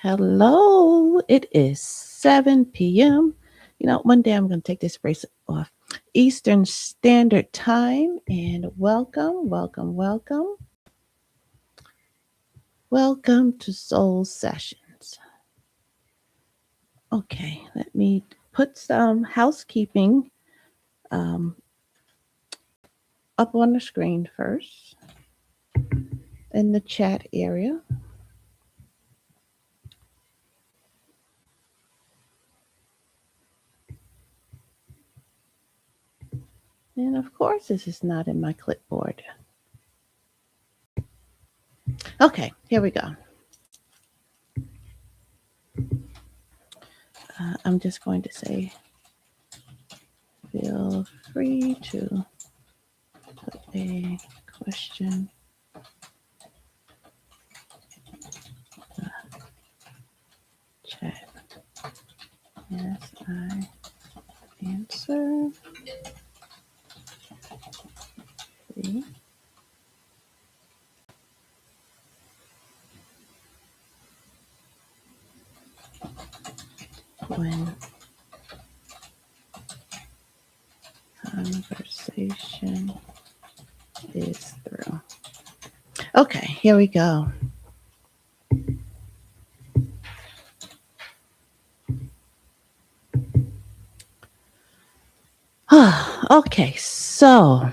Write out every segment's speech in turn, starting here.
Hello, it is 7 p.m. One day I'm going to take this bracelet off. Eastern Standard Time, and welcome, welcome, welcome. Welcome to Soul Sessions. Okay, let me put some housekeeping um, up on the screen first in the chat area. And of course, this is not in my clipboard. Okay, here we go. I'm just going to say, feel free to put a question in the chat as I answer. Free. When conversation is through. Okay, here we go. Okay, so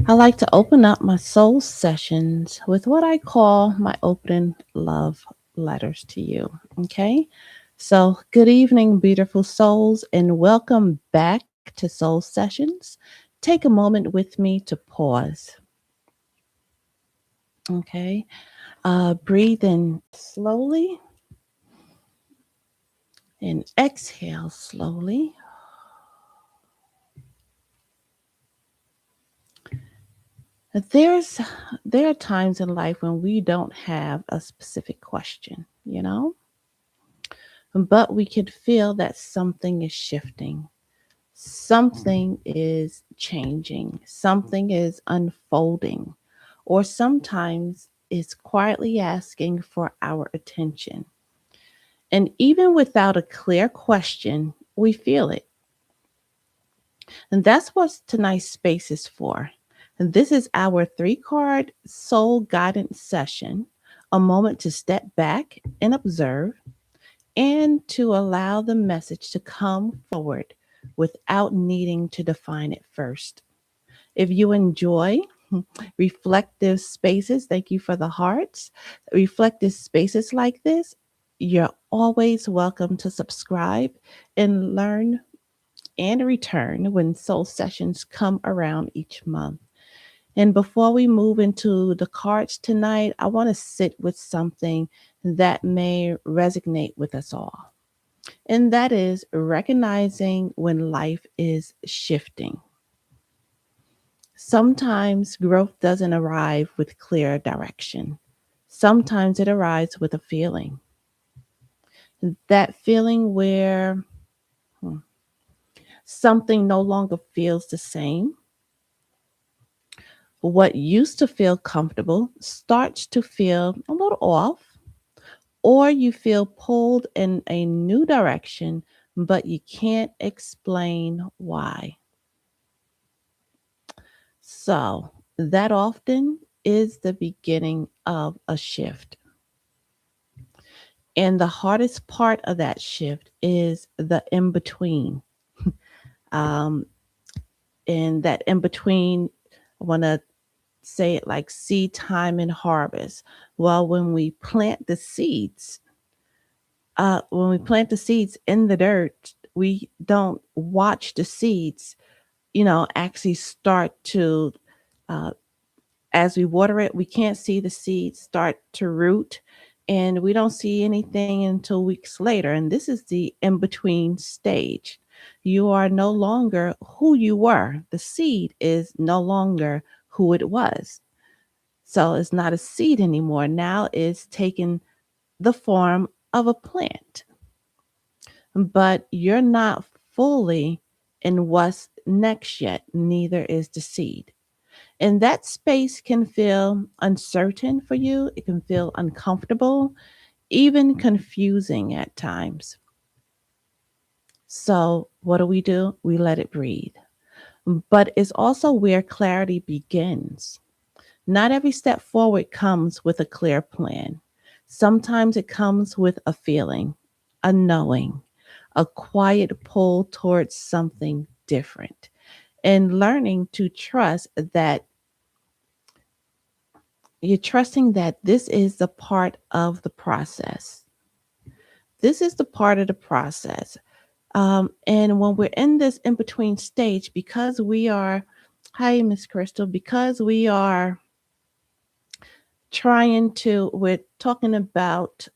I like to open up my soul sessions with what I call my open love letters to you. Okay, so good evening, beautiful souls, and welcome back to Soul Sessions. Take a moment with me to pause. Okay, breathe in slowly and exhale slowly. There's there are times in life when we don't have a specific question, but we can feel that something is shifting. Something is changing. Something is unfolding. Or sometimes it's quietly asking for our attention. And even without a clear question, we feel it. And that's what tonight's space is for. And this is our 3-card soul guidance session, a moment to step back and observe and to allow the message to come forward without needing to define it first. If you enjoy reflective spaces, thank you for the hearts, reflective spaces like this, you're always welcome to subscribe and learn and return when soul sessions come around each month. And before we move into the cards tonight, I want to sit with something that may resonate with us all. And that is recognizing when life is shifting. Sometimes growth doesn't arrive with clear direction. Sometimes it arrives with a feeling. That feeling where something no longer feels the same. What used to feel comfortable starts to feel a little off, or you feel pulled in a new direction, but you can't explain why. So, that often is the beginning of a shift. And the hardest part of that shift is the in between. Um, and that in between, I want to say it like seed time and harvest. Well, when we plant the seeds in the dirt, we don't watch the seeds, actually start to, uh, as we water it, we can't see the seeds start to root, and we don't see anything until weeks later. And this is the in between stage. You are no longer who you were. The seed is no longer who it was. So it's not a seed anymore. Now it's taken the form of a plant. But you're not fully in what's next yet, neither is the seed. And that space can feel uncertain for you, it can feel uncomfortable, even confusing at times. So, what do? We let it breathe. But it's also where clarity begins. Not every step forward comes with a clear plan. Sometimes it comes with a feeling, a knowing, a quiet pull towards something different, and learning to trust that you're trusting that this is the part of the process. This is the part of the process. And when we're in this in between stage, because we are, hi, Miss Crystal, because we are we're talking about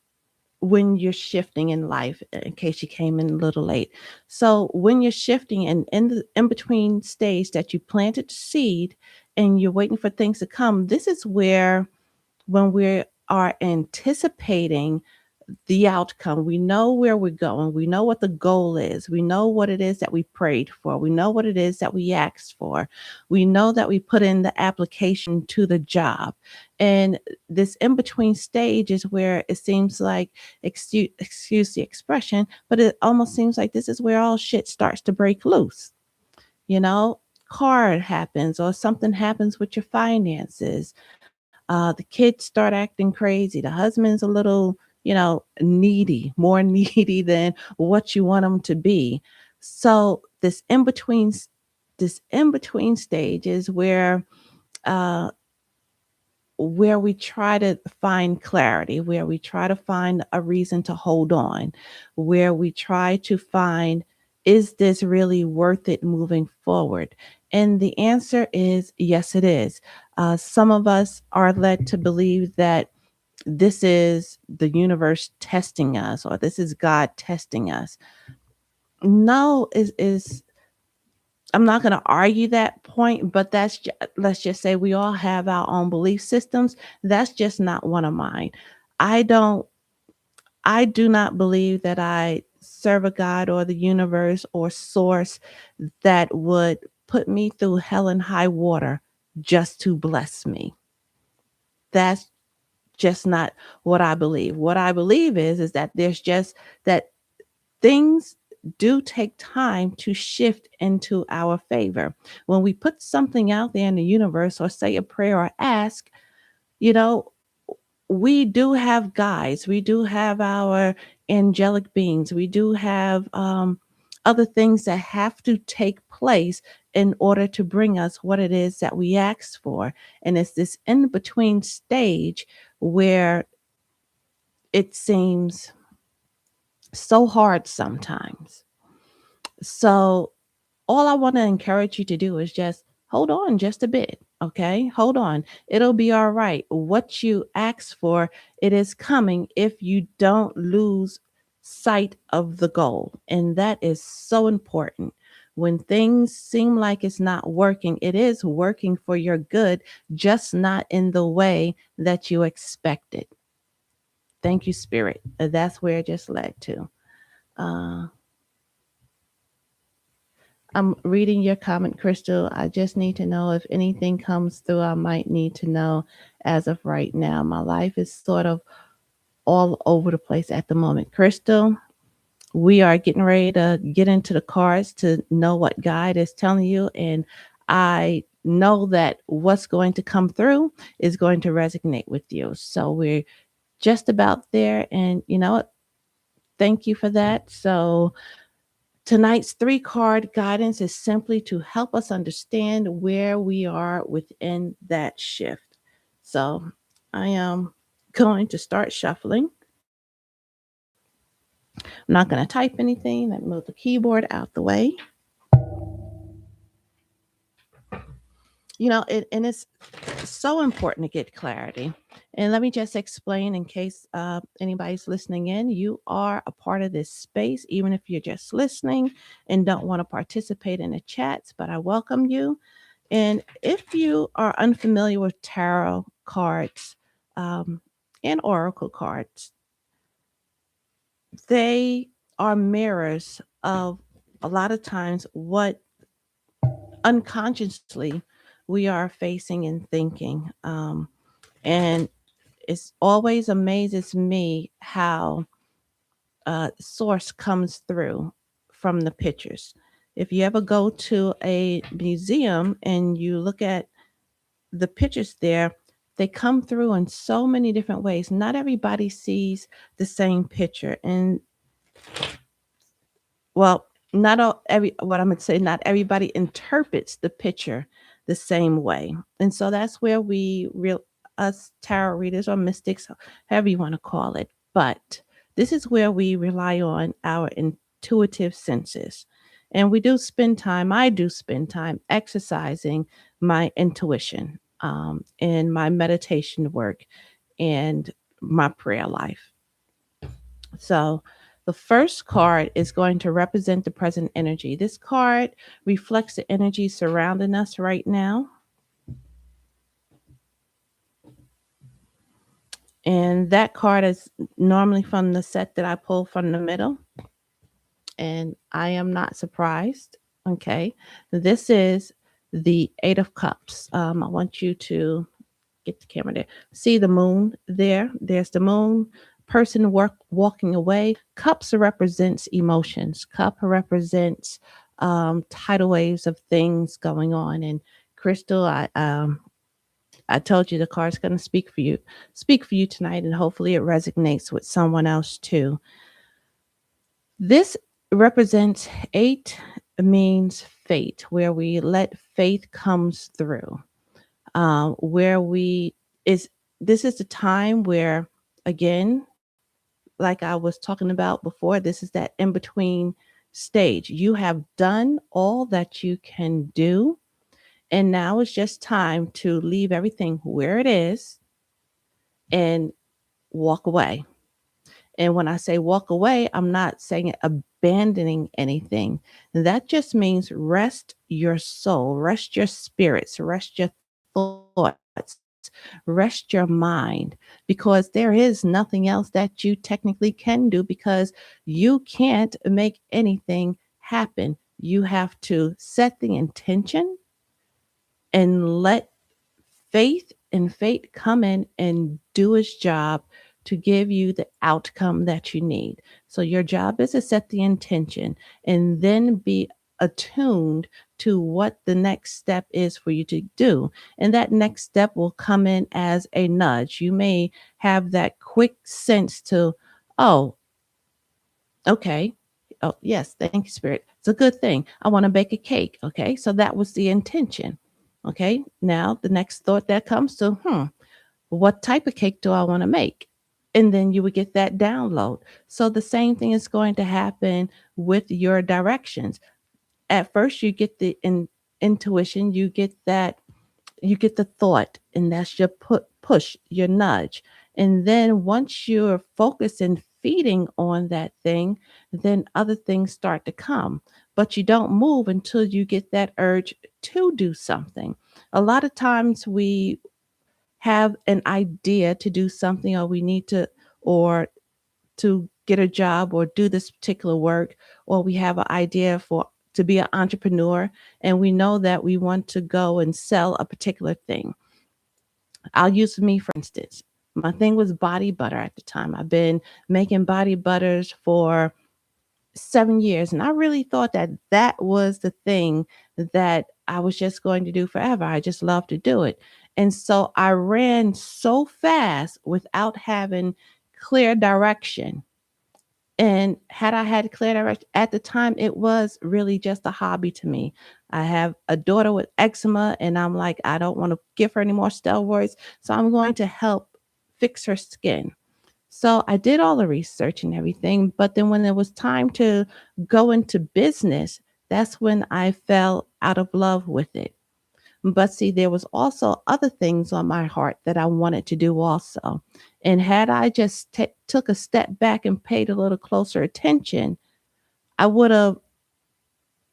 when you're shifting in life, in case you came in a little late. So when you're shifting and in the in between stage that you planted seed and you're waiting for things to come, this is where when we are anticipating the outcome, we know where we're going, we know what the goal is, we know what it is that we prayed for, we know what it is that we asked for, we know that we put in the application to the job. And this in between stage is where it seems like, excuse the expression, but it almost seems like this is where all shit starts to break loose. You know, car happens or something happens with your finances. The kids start acting crazy. The husband's a little, needy, more needy than what you want him to be. So this in between stage is uh, where we try to find clarity, where we try to find a reason to hold on, where we try to find, is this really worth it moving forward? And the answer is yes, it is. Some of us are led to believe that this is the universe testing us or this is God testing us. No, is I'm not going to argue that point, but let's just say we all have our own belief systems. That's just not one of mine. I don't I do not believe that I serve a God or the universe or source that would put me through hell and high water just to bless me. That's just not what I believe. What I believe is that there's just that things do take time to shift into our favor. When we put something out there in the universe or say a prayer or ask, you know, we do have guides, we do have our angelic beings, we do have other things that have to take place in order to bring us what it is that we ask for. And it's this in between stage where it seems so hard sometimes. So all I want to encourage you to do is just hold on just a bit. Okay. Hold on. It'll be all right. What you ask for, it is coming if you don't lose sight of the goal. And that is so important. When things seem like it's not working, it is working for your good, just not in the way that you expected. Thank you, Spirit. That's where it just led to. Uh, I'm reading your comment, Crystal. I just need to know if anything comes through. I might need to know as of right now. My life is sort of all over the place at the moment. Crystal, we are getting ready to get into the cards to know what guide is telling you. And I know that what's going to come through is going to resonate with you. So we're just about there. And you know what? Thank you for that. So tonight's three-card guidance is simply to help us understand where we are within that shift. So I am going to start shuffling. I'm not going to type anything. Let me move the keyboard out the way. And it's so important to get clarity. And let me just explain in case anybody's listening in, you are a part of this space, even if you're just listening and don't want to participate in the chats, but I welcome you. And if you are unfamiliar with tarot cards and oracle cards, they are mirrors of a lot of times what unconsciously we are facing and thinking. And it's always amazes me how source comes through from the pictures. If you ever go to a museum and you look at the pictures there, they come through in so many different ways. Not everybody sees the same picture. And well, not all every what I'm gonna say, not everybody interprets the picture the same way. And so that's where we real us tarot readers or mystics, however you want to call it. But this is where we rely on our intuitive senses. And we do spend time, I do spend time exercising my intuition in my meditation work and my prayer life. So the first card is going to represent the present energy. This card reflects the energy surrounding us right now. And that card is normally from the set that I pull from the middle. And I am not surprised. Okay. This is the Eight of Cups. I want you to get the camera there. See the moon there? There's the moon. Person walking away. Cups represents emotions. Cup represents tidal waves of things going on. And Crystal, I told you the card's going to speak for you tonight, and hopefully it resonates with someone else too. This represents eight means fate, where we let faith comes through. Where we is this is the time where, again, like I was talking about before, this is that in between stage. You have done all that you can do, and now it's just time to leave everything where it is and walk away. And when I say walk away, I'm not saying abandoning anything. That just means rest your soul, rest your spirits, rest your thoughts, rest your mind, because there is nothing else that you technically can do, because you can't make anything happen. You have to set the intention and let faith and fate come in and do its job to give you the outcome that you need. So your job is to set the intention and then be attuned to what the next step is for you to do. And that next step will come in as a nudge. You may have that quick sense to, oh, okay. Oh, yes. Thank you, Spirit. It's a good thing. I want to bake a cake. Okay. So that was the intention. Okay. Now, the next thought that comes to, what type of cake do I want to make? And then you would get that download. So the same thing is going to happen with your directions. At first, you get the intuition, you get the thought, and that's your push, your nudge. And then once you're focused and feeding on that thing, then other things start to come. But you don't move until you get that urge to do something. A lot of times we have an idea to do something, or we need to, or to get a job or do this particular work, or we have an idea for to be an entrepreneur, and we know that we want to go and sell a particular thing. I'll use me for instance. My thing was body butter at the time. I've been making body butters for 7 years, and I really thought that that was the thing that I was just going to do forever. I just love to do it. And so I ran so fast without having clear direction. And had I had clear direction at the time, it was really just a hobby to me. I have a daughter with eczema, and I'm like, I don't want to give her any more steroids. So I'm going to help fix her skin. So I did all the research and everything. But then when it was time to go into business, that's when I fell out of love with it. But see, there was also other things on my heart that I wanted to do also. And had I just took a step back and paid a little closer attention, I would have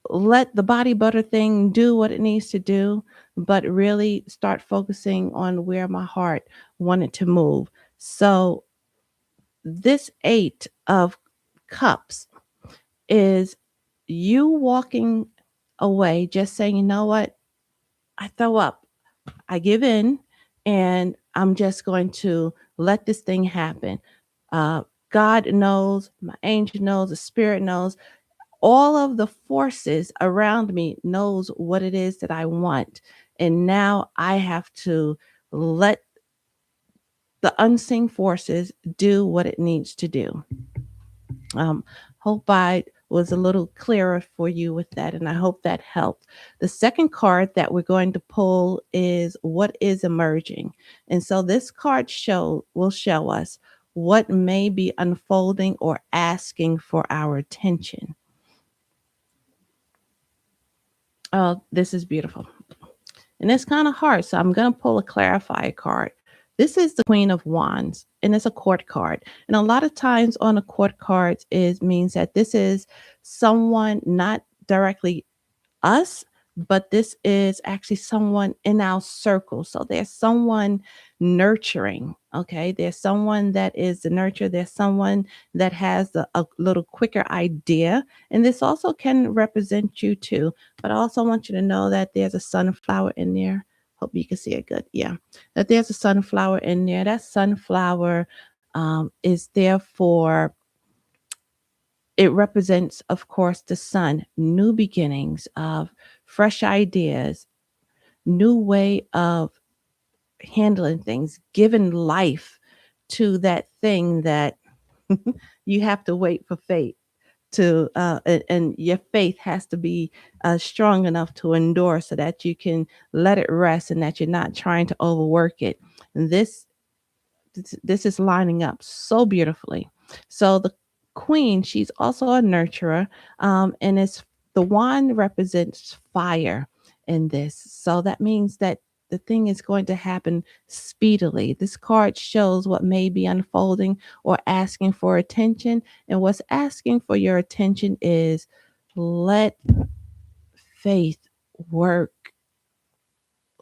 let the body butter thing do what it needs to do, but really start focusing on where my heart wanted to move. So this eight of cups is you walking away, just saying, you know what? I throw up. I give in, and I'm just going to let this thing happen. Uh, God knows, my angel knows, the spirit knows, all of the forces around me knows what it is that I want. And now I have to let the unseen forces do what it needs to do. Um, hope I was a little clearer for you with that, and I hope that helped. The second card that we're going to pull is what is emerging. And so this card will show us what may be unfolding or asking for our attention. Oh, this is beautiful. And it's kind of hard. So I'm going to pull a clarifier card. This is the Queen of Wands, and it's a court card. And a lot of times on a court cards is means that this is someone not directly us, but this is actually someone in our circle. So there's someone nurturing. Okay. There's someone that is the nurture. There's someone that has a little quicker idea. And this also can represent you too. But I also want you to know that there's a sunflower in there. Hope you can see it good. Yeah. That there's a sunflower in there. That sunflower is there for, it represents, of course, the sun, new beginnings of fresh ideas, new way of handling things, giving life to that thing that you have to wait for fate to, and your faith has to be strong enough to endure so that you can let it rest and that you're not trying to overwork it. And this is lining up so beautifully. So the queen, she's also a nurturer, and it's the wand represents fire in this. So that means that the thing is going to happen speedily. This card shows what may be unfolding or asking for attention. And what's asking for your attention is let faith work,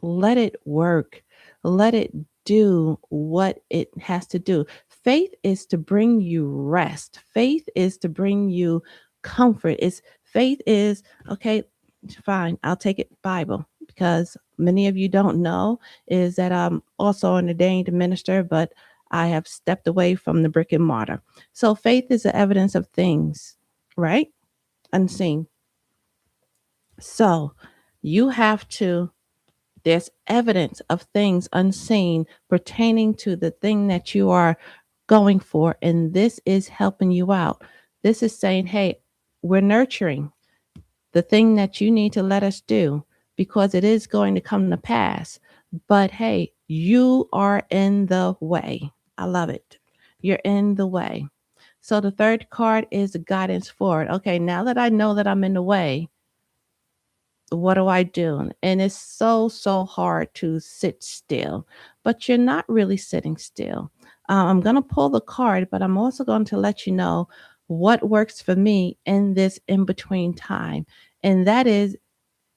let it work. Let it do what it has to do. Faith is to bring you rest. Faith is to bring you comfort. It's faith is okay, fine. I'll take it Bible because many of you don't know is that I'm also an ordained minister, but I have stepped away from the brick and mortar. So faith is the evidence of things, right? Unseen. So you have to, there's evidence of things unseen pertaining to the thing that you are going for. And this is helping you out. This is saying, hey, we're nurturing the thing that you need to let us do because it is going to come to pass. But hey, you are in the way. I love it. You're in the way. So the third card is the guidance forward. Okay, now that I know that I'm in the way, what do I do? And it's so hard to sit still, but you're not really sitting still. I'm going to pull the card, but I'm also going to let you know what works for me in this in between time. And that is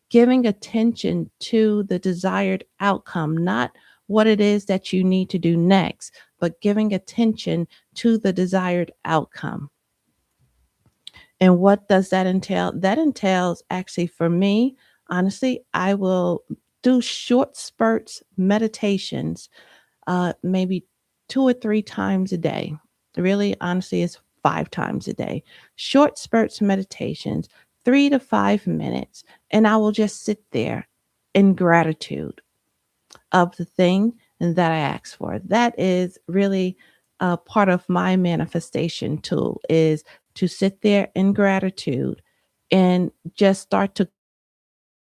giving attention to the desired outcome, not what it is that you need to do next, but giving attention to the desired outcome. And what does that entail? That entails actually for me, honestly, I will do short spurts meditations, maybe 2 or 3 times a day. Really, honestly, it's 5 times a day. Short spurts meditations, 3 to 5 minutes. And I will just sit there in gratitude of the thing that I asked for. That is really a part of my manifestation tool is to sit there in gratitude and just start to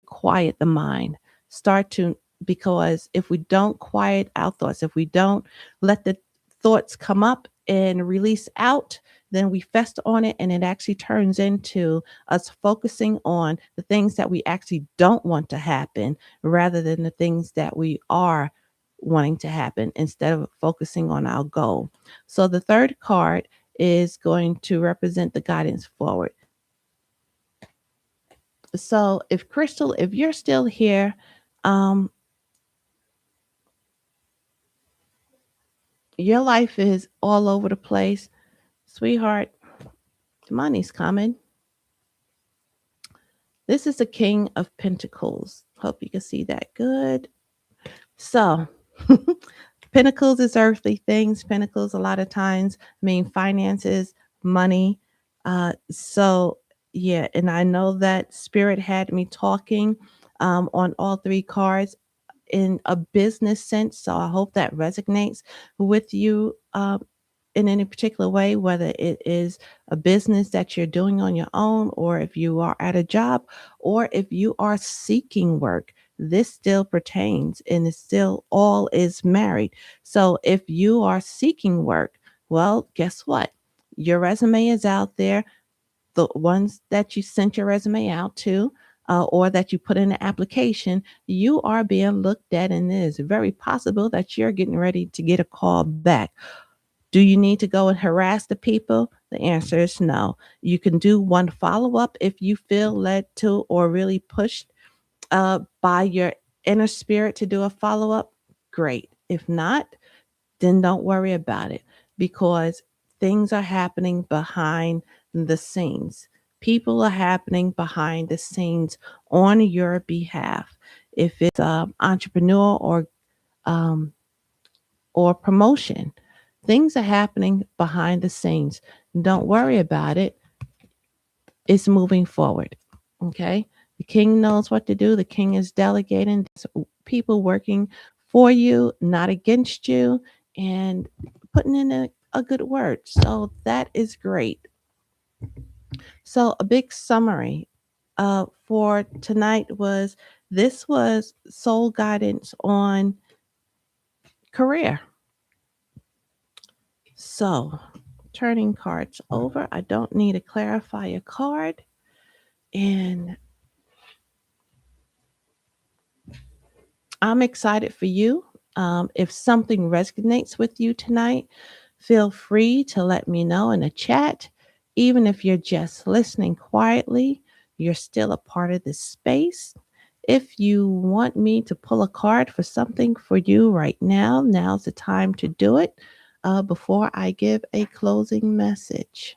quiet the mind. Start to, because if we don't quiet our thoughts, if we don't let the thoughts come up and release out, then we fester on it and it actually turns into us focusing on the things that we actually don't want to happen rather than the things that we are wanting to happen instead of focusing on our goal. So the third card is going to represent the guidance forward. So if Crystal, if you're still here, um, your life is all over the place, sweetheart. Money's coming. This is the King of Pentacles. Hope you can see that good. So, Pentacles is earthly things. Pentacles, a lot of times, mean finances, money. So, yeah, and I know that Spirit had me talking on all three cards in a business sense. So I hope that resonates with you in any particular way, whether it is a business that you're doing on your own, or if you are at a job, or if you are seeking work. This still pertains and it still all is married. So if you are seeking work, well, guess what? Your resume is out there, the ones that you sent your resume out to, or that you put in an application, you are being looked at, and it is very possible that you're getting ready to get a call back. Do you need to go and harass the people? The answer is no. You can do one follow up if you feel led to or really pushed by your inner spirit to do a follow up. Great. If not, then don't worry about it, because things are happening behind the scenes. People are happening behind the scenes on your behalf. If it's entrepreneur um, or promotion, things are happening behind the scenes. Don't worry about it. It's moving forward. Okay. The king knows what to do. The king is delegating. There's people working for you, not against you, and putting in a good word. So that is great. So a big summary for tonight was, this was soul guidance on career. So turning cards over, I don't need to clarify a card. And I'm excited for you. If something resonates with you tonight, feel free to let me know in the chat. Even if you're just listening quietly, you're still a part of this space. If you want me to pull a card for something for you right now, now's the time to do it before I give a closing message.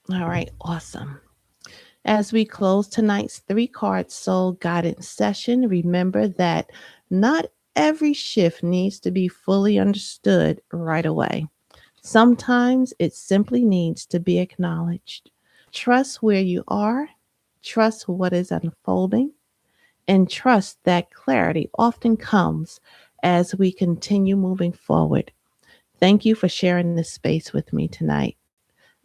All right, awesome. As we close tonight's three card soul guidance session, remember that not every shift needs to be fully understood right away. Sometimes it simply needs to be acknowledged. Trust where you are, trust what is unfolding, and trust that clarity often comes as we continue moving forward. Thank you for sharing this space with me tonight.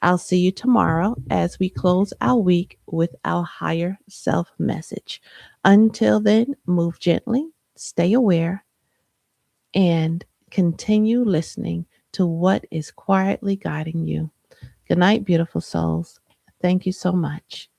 I'll see you tomorrow as we close our week with our higher self message. Until then, move gently, stay aware, and continue listening to what is quietly guiding you. Good night, beautiful souls. Thank you so much.